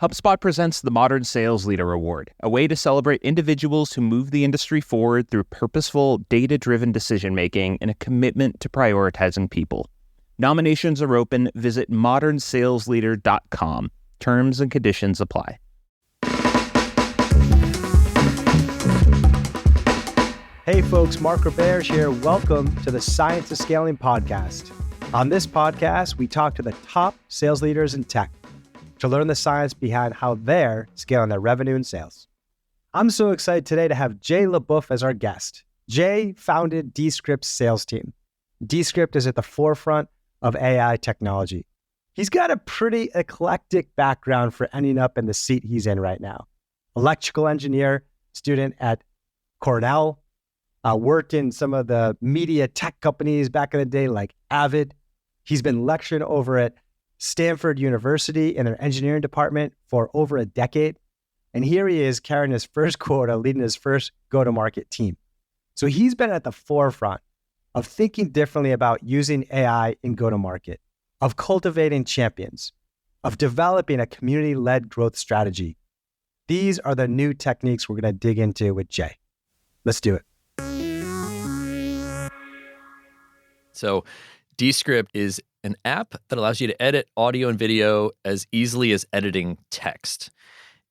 HubSpot presents the Modern Sales Leader Award, a way to celebrate individuals who move the industry forward through purposeful, data-driven decision-making and a commitment to prioritizing people. Nominations are open. Visit modernsalesleader.com. Terms and conditions apply. Hey folks, Mark Roberge here. Welcome to the Science of Scaling podcast. On this podcast, we talk to the top sales leaders in tech to learn the science behind how they're scaling their revenue and sales. I'm so excited today to have Jay LeBoeuf as our guest. Jay founded Descript's sales team. Descript is at the forefront of AI technology. He's got a pretty eclectic background for ending up in the seat he's in right now. Electrical engineer, student at Cornell, worked in some of the media tech companies back in the day like Avid. He's been lecturing over at Stanford University in their engineering department for over a decade. And here he is carrying his first quota, leading his first go-to-market team. So he's been at the forefront of thinking differently about using AI in go-to-market, of cultivating champions, of developing a community-led growth strategy. These are the new techniques we're going to dig into with Jay. Let's do it. So Descript is an app that allows you to edit audio and video as easily as editing text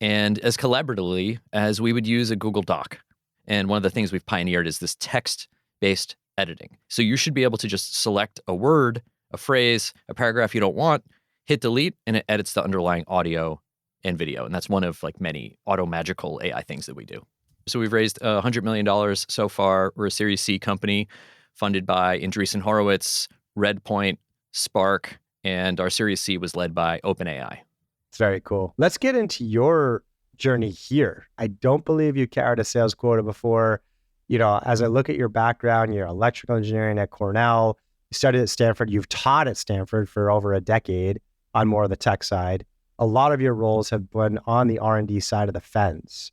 and as collaboratively as we would use a Google Doc. And one of the things we've pioneered is this text-based editing. So you should be able to just select a word, a phrase, a paragraph you don't want, hit delete, and it edits the underlying audio and video. And that's one of like many auto-magical AI things that we do. So we've raised $100 million so far. We're a Series C company funded by Andreessen Horowitz, Redpoint, Spark, and our Series C was led by OpenAI. It's very cool. Let's get into your journey here. I don't believe you carried a sales quota before. You know, as I look at your background, you're electrical engineering at Cornell, you studied at Stanford, you've taught at Stanford for over a decade on more of the tech side. A lot of your roles have been on the R&D side of the fence.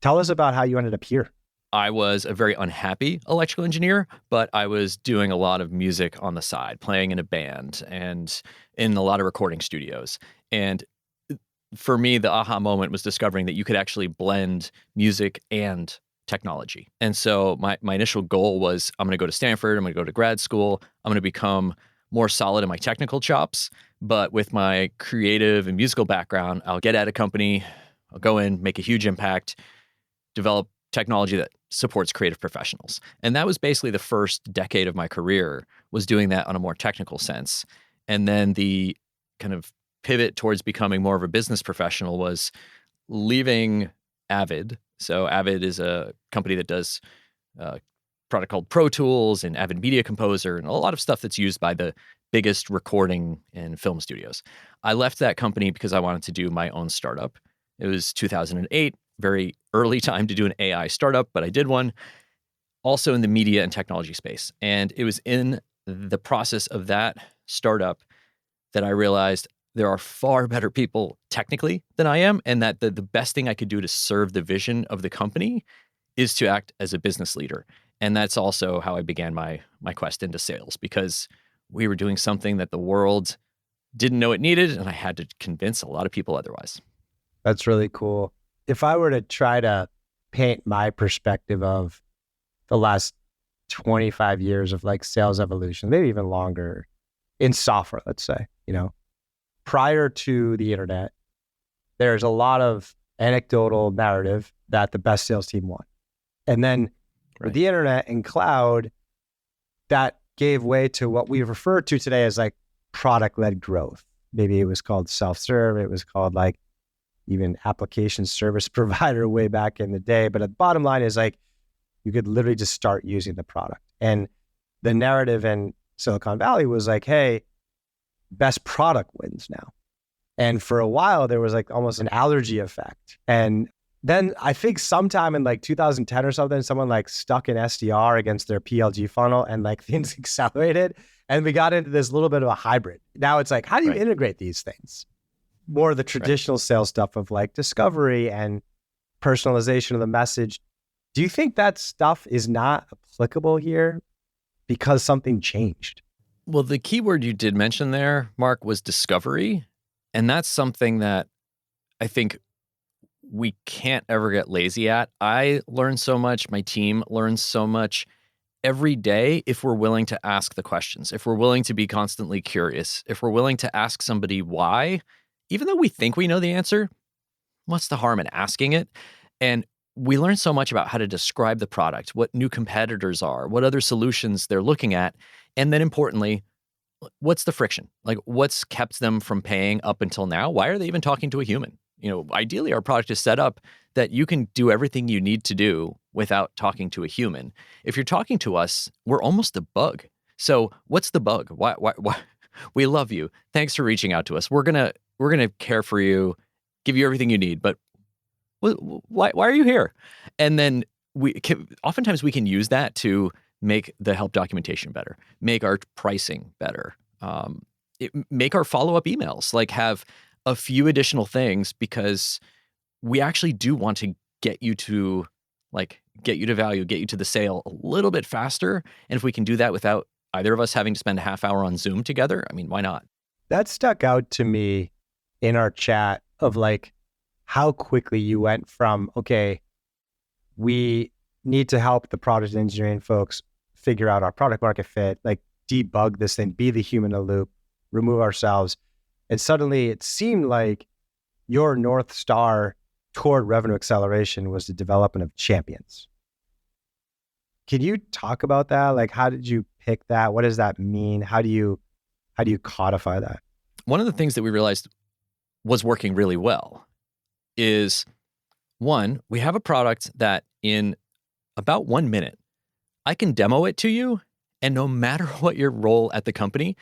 Tell us about how you ended up here. I was a very unhappy electrical engineer, but I was doing a lot of music on the side, playing in a band and in a lot of recording studios. And for me, the aha moment was discovering that you could actually blend music and technology. And so my initial goal was, I'm going to go to Stanford, I'm going to go to grad school, I'm going to become more solid in my technical chops, but with my creative and musical background, I'll get at a company, I'll go in, make a huge impact, develop technology that supports creative professionals. And that was basically the first decade of my career, was doing that on a more technical sense. And then the kind of pivot towards becoming more of a business professional was leaving Avid. So Avid is a company that does a product called Pro Tools and Avid Media Composer and a lot of stuff that's used by the biggest recording and film studios. I left that company because I wanted to do my own startup. It was 2008. Very early time to do an AI startup, but I did one also in the media and technology space. And it was in the process of that startup that I realized there are far better people technically than I am, and that the best thing I could do to serve the vision of the company is to act as a business leader. And that's also how I began my quest into sales, because we were doing something that the world didn't know it needed, and I had to convince a lot of people otherwise. That's really cool. If I were to try to paint my perspective of the last 25 years of like sales evolution, maybe even longer in software, let's say, prior to the internet, there's a lot of anecdotal narrative that the best sales team won. And then with the internet and cloud, that gave way to what we refer to today as like product-led growth. Maybe it was called self-serve. It was called like even application service provider way back in the day. But the bottom line is like, you could literally just start using the product. And the narrative in Silicon Valley was like, hey, best product wins now. And for a while, there was like almost an allergy effect. And then I think sometime in like 2010 or something, someone like stuck an SDR against their PLG funnel and like things accelerated. And we got into this little bit of a hybrid. Now it's like, how do you integrate these things? More of the traditional sales stuff of like discovery and personalization of the message. Do you think that stuff is not applicable here because something changed? Well, the key word you did mention there, Mark, was discovery. And that's something that I think we can't ever get lazy at. I learn so much. My team learns so much every day if we're willing to ask the questions, if we're willing to be constantly curious, if we're willing to ask somebody why, even though we think we know the answer, what's the harm in asking it? And we learn so much about how to describe the product, what new competitors are, what other solutions they're looking at. And then importantly, what's the friction? Like what's kept them from paying up until now? Why are they even talking to a human? Ideally our product is set up that you can do everything you need to do without talking to a human. If you're talking to us, we're almost a bug. So what's the bug? Why? We love you. Thanks for reaching out to us. We're gonna care for you, give you everything you need. But why are you here? And then oftentimes we can use that to make the help documentation better, make our pricing better, make our follow-up emails, like have a few additional things, because we actually do want to get you to value, get you to the sale a little bit faster. And if we can do that without either of us having to spend a half hour on Zoom together, I mean, why not? That stuck out to me in our chat of like how quickly you went from, okay, we need to help the product engineering folks figure out our product market fit, like debug this thing, be the human in the loop, remove ourselves. And suddenly it seemed like your North Star toward revenue acceleration was the development of champions. Can you talk about that? Like, how did you pick that? What does that mean? How do you codify that? One of the things that we realized was working really well is, one, we have a product that in about 1 minute, I can demo it to you, and no matter what your role at the company,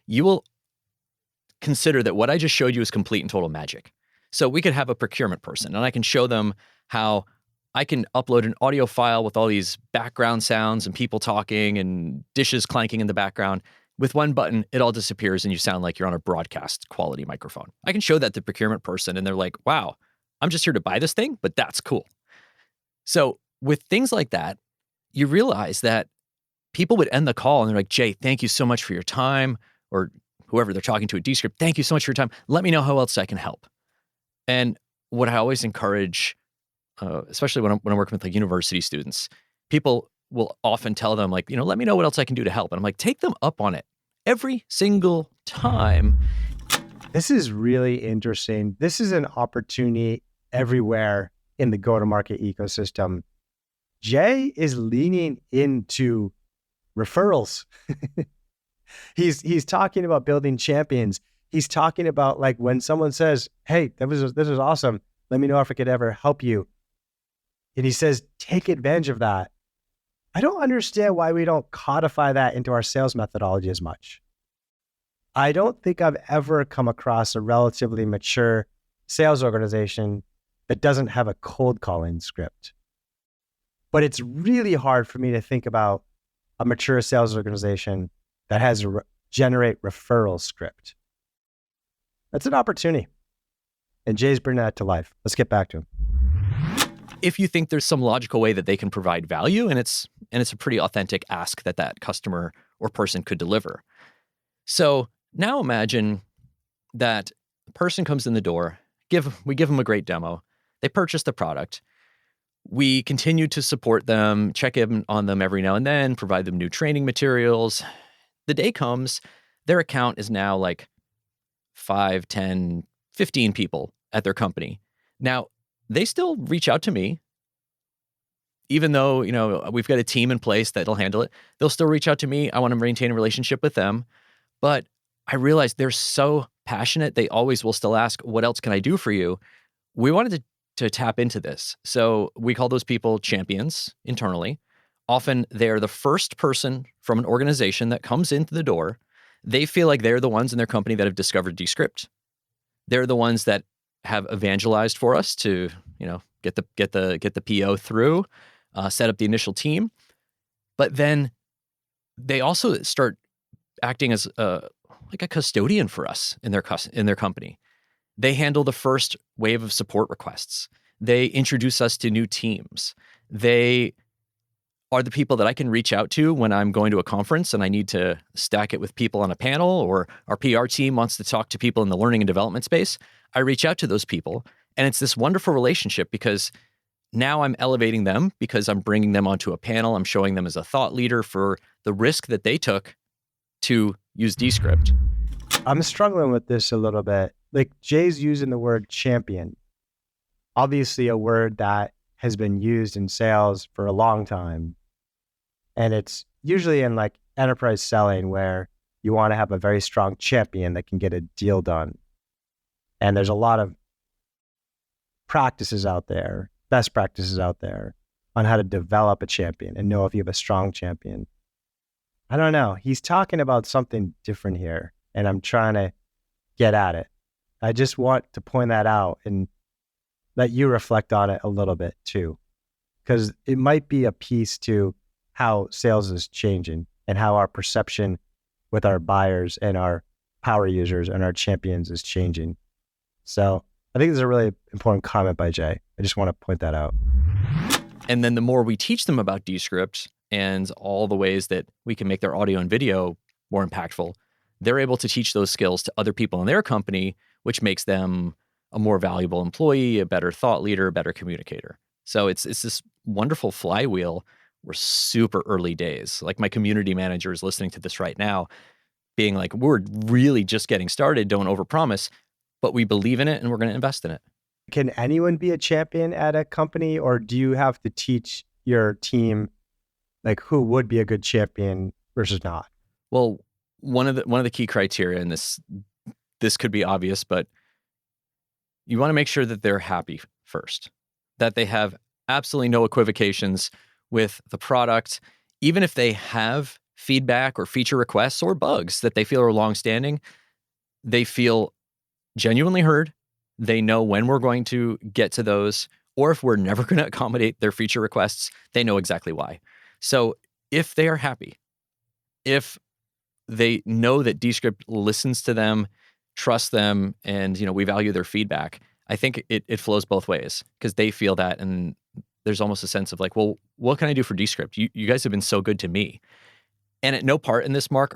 you will consider that what I just showed you is complete and total magic. So we could have a procurement person, and I can show them how I can upload an audio file with all these background sounds and people talking and dishes clanking in the background. With one button, it all disappears and you sound like you're on a broadcast quality microphone. I can show that to the procurement person and they're like, wow, I'm just here to buy this thing, but that's cool. So with things like that, you realize that people would end the call and they're like, Jay, thank you so much for your time, or whoever they're talking to at Descript, thank you so much for your time. Let me know how else I can help. And what I always encourage, especially when I'm working with like university students, people will often tell them like, let me know what else I can do to help. And I'm like, take them up on it every single time. This is really interesting. This is an opportunity everywhere in the go-to-market ecosystem. Jay is leaning into referrals. He's talking about building champions. He's talking about like when someone says, hey, this is awesome. Let me know if I could ever help you. And he says, take advantage of that. I don't understand why we don't codify that into our sales methodology as much. I don't think I've ever come across a relatively mature sales organization that doesn't have a cold calling script. But it's really hard for me to think about a mature sales organization that has a generate referral script. That's an opportunity. And Jay's bringing that to life. Let's get back to him. If you think there's some logical way that they can provide value, and it's a pretty authentic ask that customer or person could deliver. So now imagine that the person comes in the door, we give them a great demo, they purchase the product, we continue to support them, check in on them every now and then, provide them new training materials. The day comes, their account is now like 5, 10, 15 people at their company. Now, they still reach out to me, even though, we've got a team in place that'll handle it. They'll still reach out to me. I want to maintain a relationship with them. But I realize they're so passionate. They always will still ask, what else can I do for you? We wanted to tap into this. So we call those people champions internally. Often they're the first person from an organization that comes into the door. They feel like they're the ones in their company that have discovered Descript. They're the ones that have evangelized for us to, get the PO through, set up the initial team. But then they also start acting as like a custodian for us in their company. They handle the first wave of support requests. They introduce us to new teams. They are the people that I can reach out to when I'm going to a conference and I need to stack it with people on a panel, or our PR team wants to talk to people in the learning and development space. I reach out to those people And it's this wonderful relationship because now I'm elevating them because I'm bringing them onto a panel. I'm showing them as a thought leader for the risk that they took to use Descript. I'm struggling with this a little bit. Like Jay's using the word champion, obviously a word that has been used in sales for a long time. And it's usually in like enterprise selling where you want to have a very strong champion that can get a deal done. And there's a lot of practices out there, best practices out there on how to develop a champion and know if you have a strong champion. I don't know. He's talking about something different here, and I'm trying to get at it. I just want to point that out and let you reflect on it a little bit too, because it might be a piece to how sales is changing and how our perception with our buyers and our power users and our champions is changing. So I think this is a really important comment by Jay. I just want to point that out. And then the more we teach them about Descript and all the ways that we can make their audio and video more impactful, they're able to teach those skills to other people in their company, which makes them a more valuable employee, a better thought leader, a better communicator. So it's this wonderful flywheel. We're super early days. Like my community manager is listening to this right now, being like, we're really just getting started, don't overpromise, but we believe in it and we're going to invest in it. Can anyone be a champion at a company, or do you have to teach your team like who would be a good champion versus not? Well, one of the key criteria, and this could be obvious, but you want to make sure that they're happy first, that they have absolutely no equivocations with the product, even if they have feedback or feature requests or bugs that they feel are longstanding, they feel genuinely heard. They know when we're going to get to those, or if we're never going to accommodate their feature requests, they know exactly why. So if they are happy, if they know that Descript listens to them, trusts them, and we value their feedback, I think it flows both ways because they feel that, and there's almost a sense of like, well, what can I do for Descript? You guys have been so good to me. And at no part in this, Mark,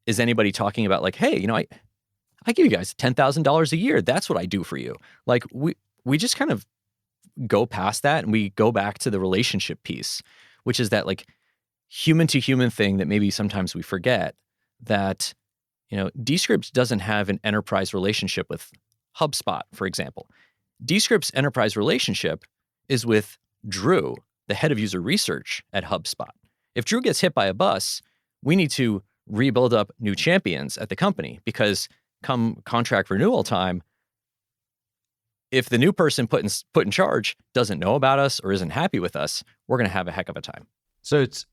is anybody talking about like, hey, I give you guys $10,000 a year. That's what I do for you. Like we just kind of go past that and we go back to the relationship piece, which is that like human to human thing that maybe sometimes we forget that, Descript doesn't have an enterprise relationship with HubSpot, for example. Descript's enterprise relationship is with Drew, the head of user research at HubSpot. If Drew gets hit by a bus, we need to rebuild up new champions at the company because come contract renewal time, if the new person put in charge doesn't know about us or isn't happy with us, we're going to have a heck of a time. So it's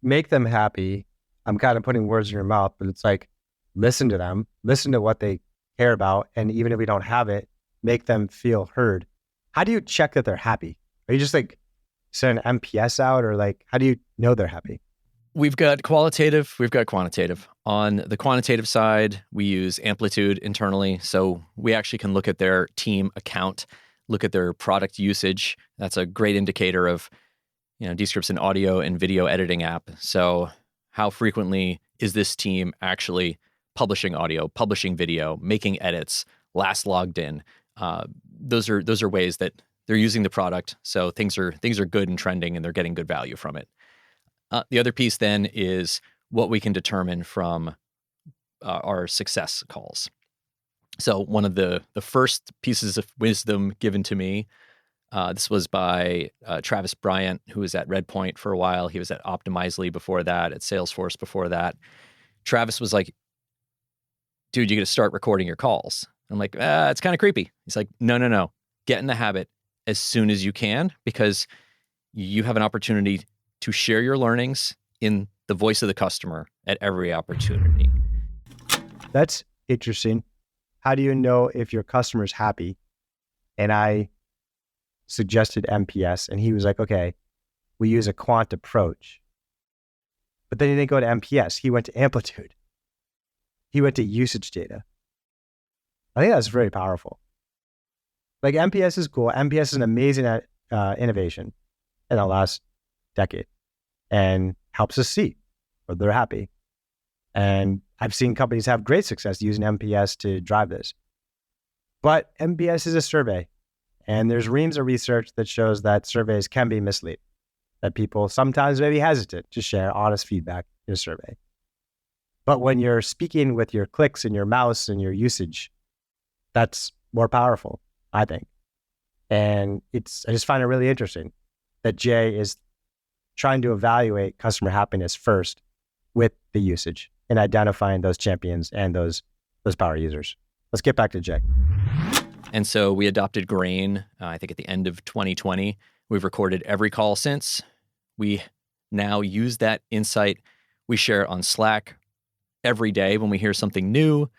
make them happy. I'm kind of putting words in your mouth, but it's like, listen to them, listen to what they care about. And even if we don't have it, make them feel heard. How do you check that they're happy? Are you just like send an MPS out, or like, how do you know they're happy? We've got qualitative, we've got quantitative. On the quantitative side, we use Amplitude internally. So we actually can look at their team account, look at their product usage. That's a great indicator of, Descript's an audio and video editing app. So how frequently is this team actually publishing audio, publishing video, making edits, last logged in? Those are ways that they're using the product. So things are good and trending and they're getting good value from it. The other piece then is what we can determine from our success calls. So one of the first pieces of wisdom given to me, this was by Travis Bryant, who was at Redpoint for a while. He was at Optimizely before that, at Salesforce before that. Travis was like, dude, you got to start recording your calls. I'm like, it's kind of creepy. He's like, no. Get in the habit as soon as you can, because you have an opportunity to share your learnings in the voice of the customer at every opportunity. That's interesting. How do you know if your customer's happy? And I suggested MPS, and he was like, okay, we use a quant approach. But then he didn't go to MPS. He went to Amplitude. He went to usage data. I think that's very powerful. Like MPS is cool. MPS is an amazing innovation in the last decade and helps us see whether they're happy. And I've seen companies have great success using MPS to drive this. But MPS is a survey. And there's reams of research that shows that surveys can be misleading, that people sometimes may be hesitant to share honest feedback in a survey. But when you're speaking with your clicks and your mouse and your usage, that's more powerful, I think. And I just find it really interesting that Jay is trying to evaluate customer happiness first with the usage and identifying those champions and those power users. Let's get back to Jay. And so we adopted Grain, I think at the end of 2020. We've recorded every call since. We now use that insight. We share it on Slack every day when we hear something new.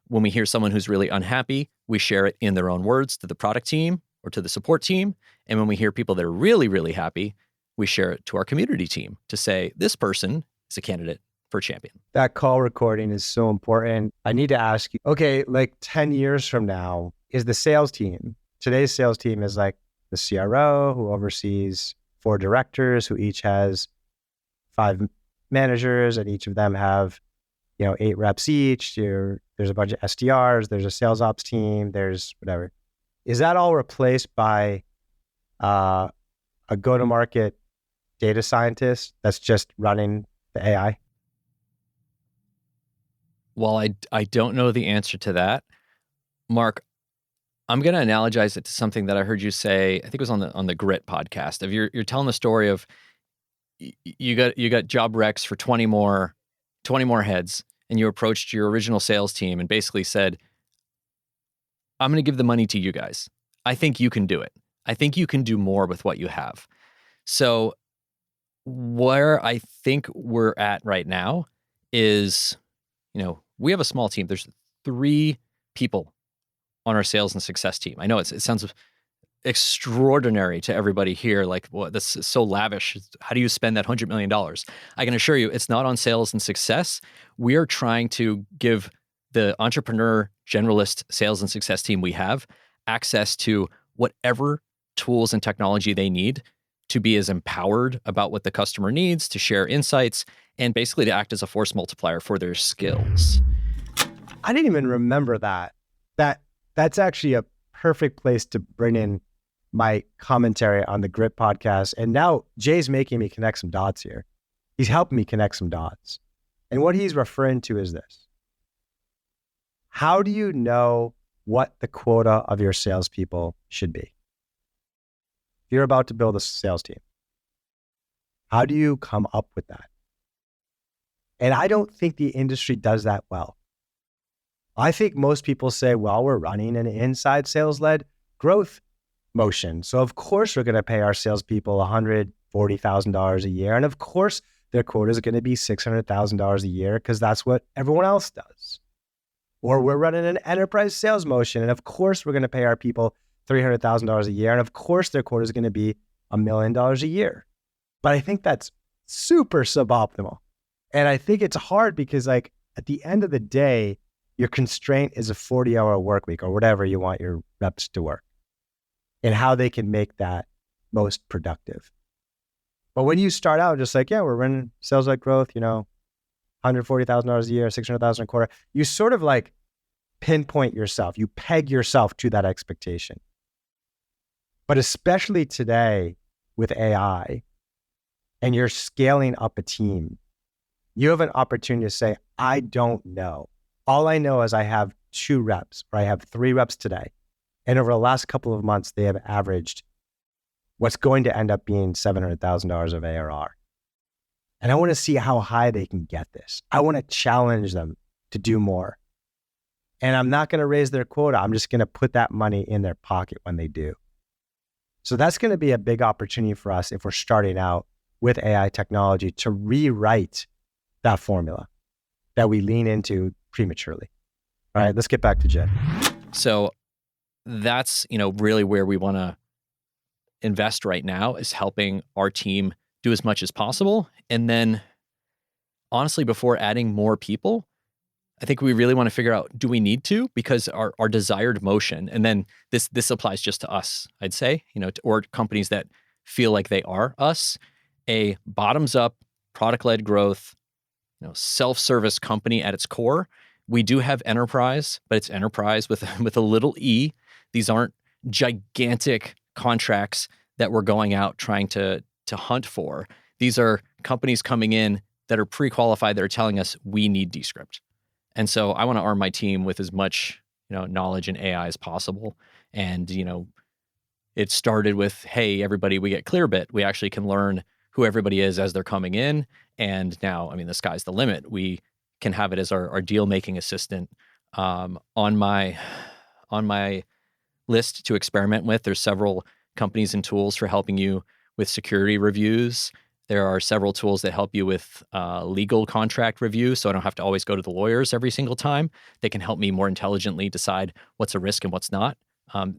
When we hear someone who's really unhappy, we share it in their own words to the product team or to the support team. And when we hear people that are really, really happy, we share it to our community team to say, this person is a candidate for champion. That call recording is so important. I need to ask you, okay, like 10 years from now, is the sales team, today's sales team is like the CRO who oversees 4 directors who each has 5 managers, and each of them have 8 reps each. There's a bunch of SDRs, there's a sales ops team, there's whatever. Is that all replaced by a go-to-market data scientist that's just running the AI? Well, I don't know the answer to that. Mark, I'm going to analogize it to something that I heard you say, I think it was on the Grit podcast. Of you're telling the story of you got job recs for 20 more heads, and you approached your original sales team and basically said, I'm going to give the money to you guys. I think you can do it. I think you can do more with what you have. So where I think we're at right now is, we have a small team. There's 3 people on our sales and success team. I know it sounds extraordinary to everybody here. Like, well, this is so lavish. How do you spend that $100 million? I can assure you it's not on sales and success. We are trying to give the entrepreneur generalist sales and success team we have access to whatever tools and technology they need to be as empowered about what the customer needs, to share insights, and basically to act as a force multiplier for their skills. I didn't even remember that. That's actually a perfect place to bring in my commentary on the Grit podcast. And now Jay's making me connect some dots here. He's helping me connect some dots. And what he's referring to is this. How do you know what the quota of your salespeople should be? If you're about to build a sales team, how do you come up with that? And I don't think the industry does that well. I think most people say, well, we're running an inside sales-led growth motion. So of course we're going to pay our salespeople $140,000 a year. And of course their quota is going to be $600,000 a year because that's what everyone else does. Or we're running an enterprise sales motion. And of course we're going to pay our people $300,000 a year. And of course their quota is going to be $1 million a year. But I think that's super suboptimal. And I think it's hard because at the end of the day, your constraint is a 40-hour work week or whatever you want your reps to work and how they can make that most productive. But when you start out just we're running sales-led growth, $140,000 a year, $600,000 a quarter, you sort of pinpoint yourself, you peg yourself to that expectation. But especially today with AI and you're scaling up a team, you have an opportunity to say, I don't know. All I know is I have 2 reps, or I have 3 reps today. And over the last couple of months, they have averaged what's going to end up being $700,000 of ARR. And I want to see how high they can get this. I want to challenge them to do more. And I'm not going to raise their quota. I'm just going to put that money in their pocket when they do. So that's going to be a big opportunity for us if we're starting out with AI technology to rewrite that formula that we lean into prematurely. All right, let's get back to Jay. So that's, really where we want to invest right now is helping our team do as much as possible. And then honestly, before adding more people, I think we really want to figure out, do we need to? Because our desired motion, and then this applies just to us, I'd say, or companies that feel like they are us, a bottoms-up, product-led growth, self-service company at its core. We do have enterprise, but it's enterprise with a little e. These aren't gigantic contracts that we're going out trying to hunt for. These are companies coming in that are pre-qualified that are telling us we need Descript. And so I want to arm my team with as much, knowledge in AI as possible. And, it started with, hey, everybody, we get Clearbit. We actually can learn who everybody is as they're coming in. And now, the sky's the limit. We can have it as our deal-making assistant. On my list to experiment with, there's several companies and tools for helping you with security reviews. There are several tools that help you with legal contract review, so I don't have to always go to the lawyers every single time. They can help me more intelligently decide what's a risk and what's not.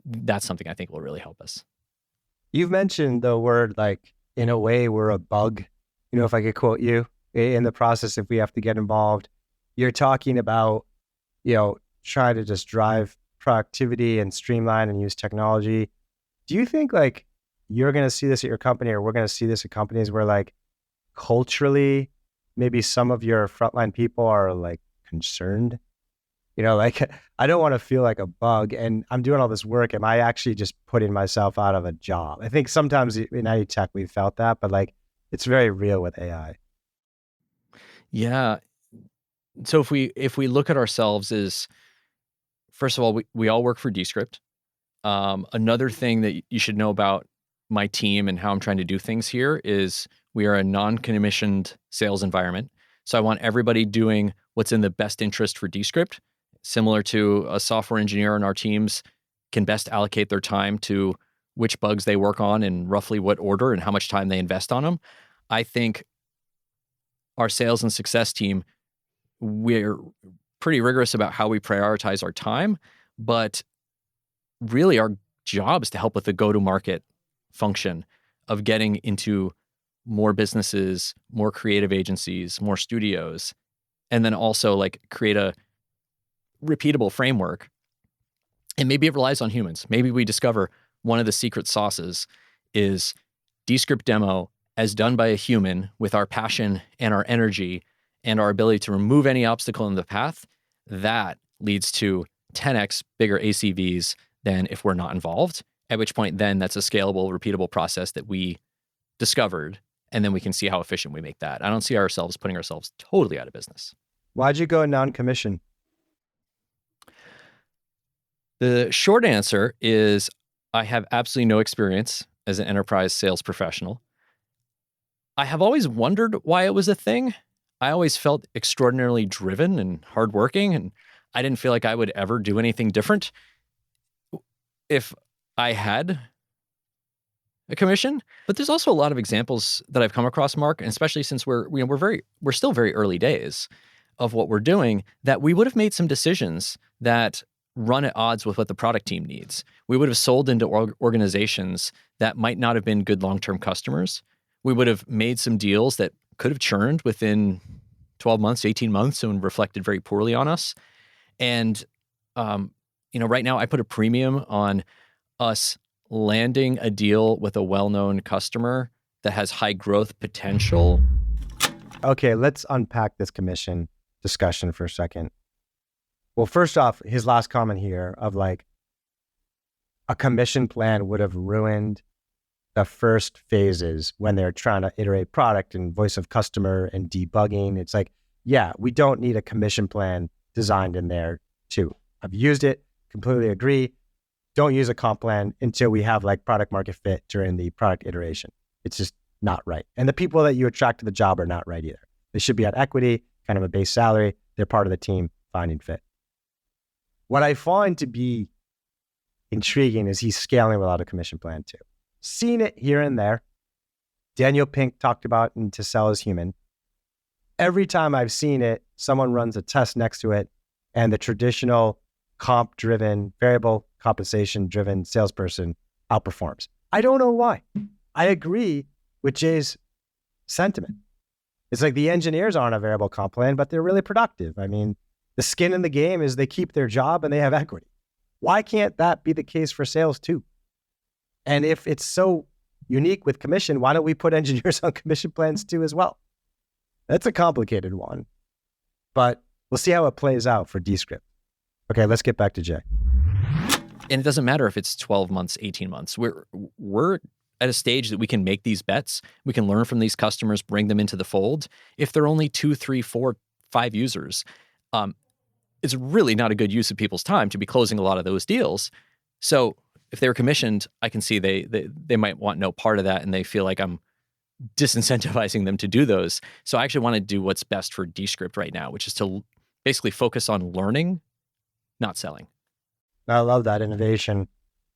That's something I think will really help us. You've mentioned the word, like, in a way, we're a bug. If I could quote you, in the process, if we have to get involved, you're talking about, trying to just drive productivity and streamline and use technology. Do you think, like, you're going to see this at your company, or we're going to see this at companies where, like, culturally, maybe some of your frontline people are, like, concerned? Like, I don't want to feel like a bug, and I'm doing all this work. Am I actually just putting myself out of a job? I think sometimes in any tech we've felt that, but, like, it's very real with AI. Yeah. So if we look at ourselves as, first of all, we all work for Descript. Another thing that you should know about my team and how I'm trying to do things here is we are a non-commissioned sales environment. So I want everybody doing what's in the best interest for Descript. Similar to a software engineer on our teams can best allocate their time to which bugs they work on and roughly what order and how much time they invest on them. I think our sales and success team, we're pretty rigorous about how we prioritize our time, but really our job is to help with the go-to-market function of getting into more businesses, more creative agencies, more studios, and then also, like, create a repeatable framework. And maybe it relies on humans. Maybe we discover one of the secret sauces is Descript demo as done by a human with our passion and our energy and our ability to remove any obstacle in the path. That leads to 10x bigger ACVs than if we're not involved, at which point then that's a scalable, repeatable process that we discovered, and then we can see how efficient we make that. I don't see ourselves putting ourselves totally out of business. Why'd you go non-commission? The short answer is I have absolutely no experience as an enterprise sales professional. I have always wondered why it was a thing. I always felt extraordinarily driven and hardworking, and I didn't feel like I would ever do anything different if I had a commission. But there's also a lot of examples that I've come across, Mark, and especially since we're still very early days of what we're doing, that we would have made some decisions that run at odds with what the product team needs. We would have sold into organizations that might not have been good long-term customers. We would have made some deals that could have churned within 12 months, 18 months, and reflected very poorly on us. And, right now I put a premium on us landing a deal with a well-known customer that has high growth potential. Okay, let's unpack this commission discussion for a second. Well, first off, his last comment here of, like, a commission plan would have ruined the first phases when they're trying to iterate product and voice of customer and debugging. It's like, yeah, we don't need a commission plan designed in there too. I've used it, completely agree. Don't use a comp plan until we have, like, product market fit during the product iteration. It's just not right. And the people that you attract to the job are not right either. They should be at equity, kind of a base salary. They're part of the team, finding fit. What I find to be intriguing is he's scaling without a commission plan too. Seen it here and there. Daniel Pink talked about in To Sell Is Human. Every time I've seen it, someone runs a test next to it, and the traditional comp-driven, variable compensation-driven salesperson outperforms. I don't know why. I agree with Jay's sentiment. It's like the engineers aren't a variable comp plan, but they're really productive. I mean, the skin in the game is they keep their job and they have equity. Why can't that be the case for sales too? And if it's so unique with commission, why don't we put engineers on commission plans too as well? That's a complicated one, but we'll see how it plays out for Descript. Okay, let's get back to Jay. And it doesn't matter if it's 12 months, 18 months. We're at a stage that we can make these bets. We can learn from these customers, bring them into the fold. If they're only 2, 3, 4, 5 users, it's really not a good use of people's time to be closing a lot of those deals. So if they were commissioned, I can see they might want no part of that, and they feel like I'm disincentivizing them to do those. So I actually want to do what's best for Descript right now, which is to basically focus on learning, not selling. I love that innovation.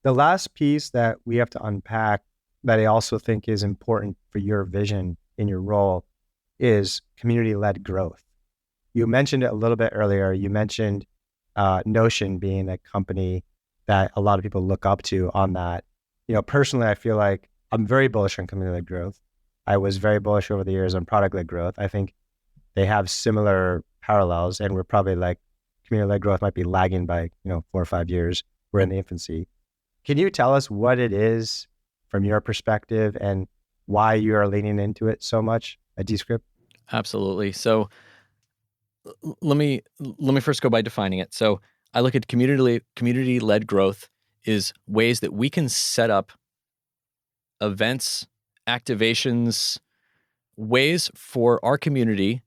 The last piece that we have to unpack that I also think is important for your vision in your role is community-led growth. You mentioned it a little bit earlier. You mentioned Notion being a company that a lot of people look up to on that. Personally, I feel like I'm very bullish on community-led growth. I was very bullish over the years on product-led growth. I think they have similar parallels, and we're probably like community-led growth might be lagging by 4 or 5 years. We're in the infancy. Can you tell us what it is from your perspective and why you are leaning into it so much at Descript? Absolutely. So let me first go by defining it. So I look at community-led growth is ways that we can set up events, activations, ways for our community,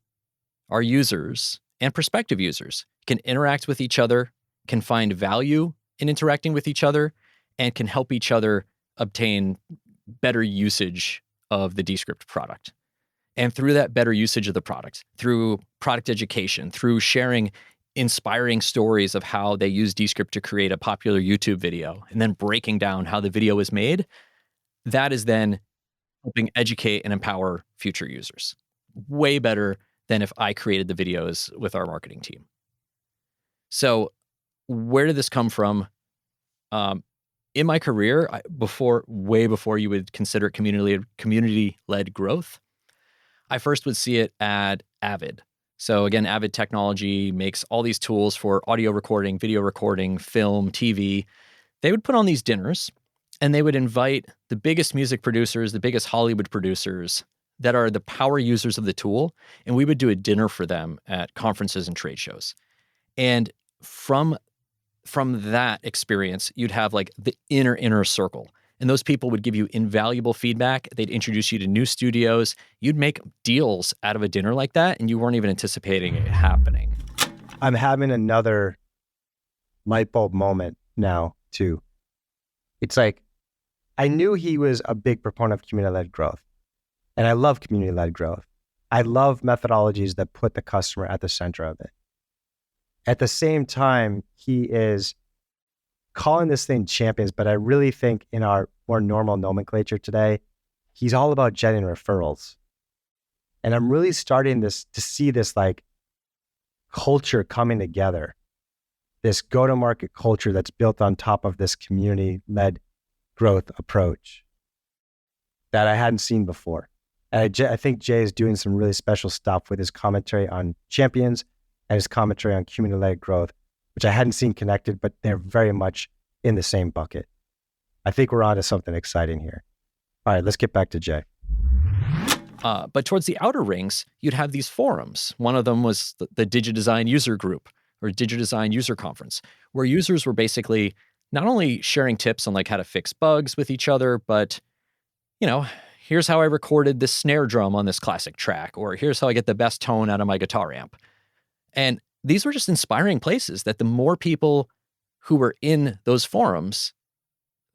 our users, and prospective users can interact with each other, can find value in interacting with each other, and can help each other obtain better usage of the Descript product. And through that better usage of the product, through product education, through sharing inspiring stories of how they use Descript to create a popular YouTube video, and then breaking down how the video is made, that is then helping educate and empower future users. Way better than if I created the videos with our marketing team. So where did this come from? In my career, way before you would consider it community-led growth, I first would see it at Avid. So again, Avid Technology makes all these tools for audio recording, video recording, film, TV. They would put on these dinners, and they would invite the biggest music producers, the biggest Hollywood producers that are the power users of the tool, and we would do a dinner for them at conferences and trade shows. And from that experience, you'd have like the inner circle. And those people would give you invaluable feedback. They'd introduce you to new studios. You'd make deals out of a dinner like that, and you weren't even anticipating it happening. I'm having another light bulb moment now, too. It's like, I knew he was a big proponent of community-led growth. And I love community-led growth. I love methodologies that put the customer at the center of it. At the same time, he is calling this thing champions, but I really think in our more normal nomenclature today, he's all about getting referrals. And I'm really starting to see this like culture coming together, this go-to-market culture that's built on top of this community-led growth approach that I hadn't seen before. And I think Jay is doing some really special stuff with his commentary on champions and his commentary on community-led growth, which I hadn't seen connected, but they're very much in the same bucket. I think we're on to something exciting here. All right, let's get back to Jay. But towards the outer rings, you'd have these forums. One of them was the DigiDesign User Group or DigiDesign User Conference, where users were basically not only sharing tips on like how to fix bugs with each other, but, here's how I recorded this snare drum on this classic track, or here's how I get the best tone out of my guitar amp. And these were just inspiring places that the more people who were in those forums,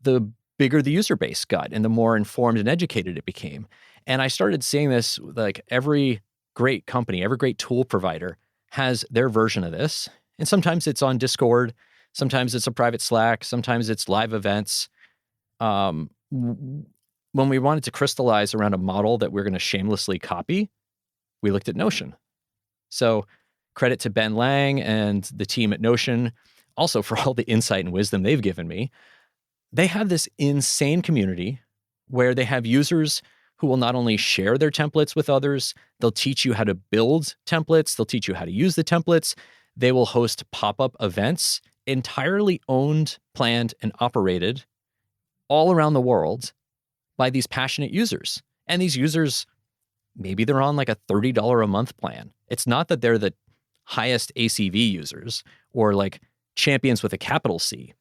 the bigger the user base got and the more informed and educated it became. And I started seeing this, like every great company, every great tool provider has their version of this. And sometimes it's on Discord, sometimes it's a private Slack, sometimes it's live events. When we wanted to crystallize around a model that we're going to shamelessly copy, we looked at Notion. So credit to Ben Lang and the team at Notion, also for all the insight and wisdom they've given me. They have this insane community where they have users who will not only share their templates with others, they'll teach you how to build templates, they'll teach you how to use the templates, they will host pop-up events entirely owned, planned, and operated all around the world by these passionate users. And these users, maybe they're on like a $30 a month plan. It's not that they're the highest ACV users or like champions with a capital C.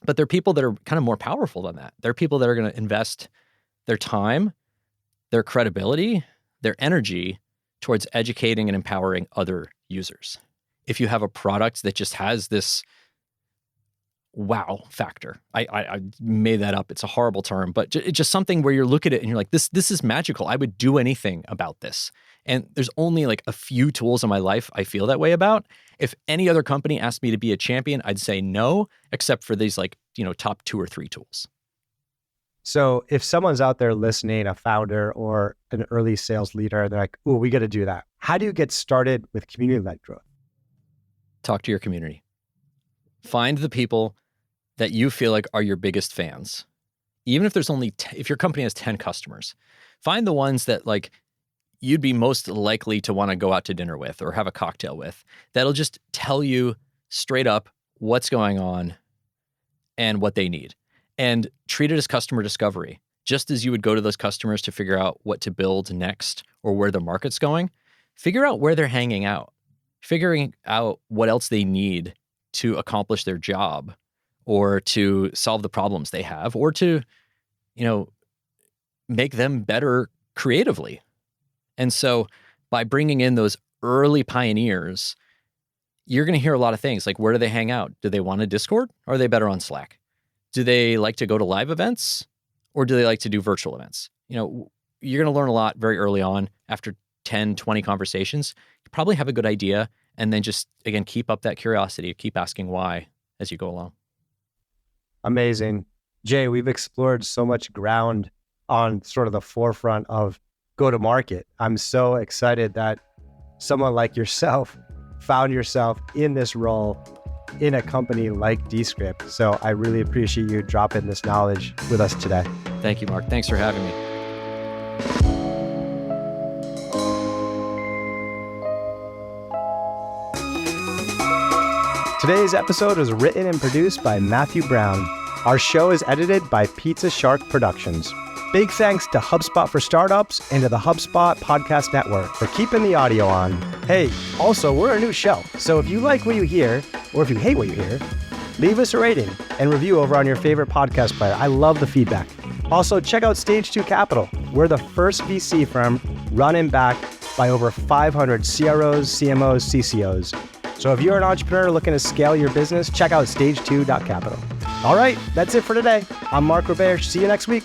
But there are people that are kind of more powerful than that. There are people that are going to invest their time, their credibility, their energy towards educating and empowering other users. If you have a product that just has this wow factor, I made that up. It's a horrible term, but it's just something where you look at it and you're like, this is magical. I would do anything about this. And there's only like a few tools in my life I feel that way about. If any other company asked me to be a champion, I'd say no, except for these like, top 2 or 3 tools. So if someone's out there listening, a founder or an early sales leader, they're like, oh, we got to do that. How do you get started with community-led growth? Talk to your community. Find the people that you feel like are your biggest fans. Even if there's only, if your company has 10 customers, find the ones that like you'd be most likely to want to go out to dinner with or have a cocktail with. That'll just tell you straight up what's going on and what they need. And treat it as customer discovery. Just as you would go to those customers to figure out what to build next or where the market's going, figure out where they're hanging out. Figuring out what else they need to accomplish their job or to solve the problems they have or to, make them better creatively. And so by bringing in those early pioneers, you're going to hear a lot of things like, where do they hang out? Do they want a Discord or are they better on Slack? Do they like to go to live events or do they like to do virtual events? You're going to learn a lot very early on. After 10, 20 conversations, you probably have a good idea. And then just, again, keep up that curiosity, keep asking why as you go along. Amazing. Jay, we've explored so much ground on sort of the forefront of go-to-market. I'm so excited that someone like yourself found yourself in this role in a company like Descript. So I really appreciate you dropping this knowledge with us today. Thank you, Mark. Thanks for having me. Today's episode was written and produced by Matthew Brown. Our show is edited by Pizza Shark Productions. Big thanks to HubSpot for Startups and to the HubSpot Podcast Network for keeping the audio on. Hey, also, we're a new show, so if you like what you hear, or if you hate what you hear, leave us a rating and review over on your favorite podcast player. I love the feedback. Also, check out Stage 2 Capital. We're the first VC firm run and backed by over 500 CROs, CMOs, CCOs. So if you're an entrepreneur looking to scale your business, check out stage2.capital. All right, that's it for today. I'm Mark Roberge. See you next week.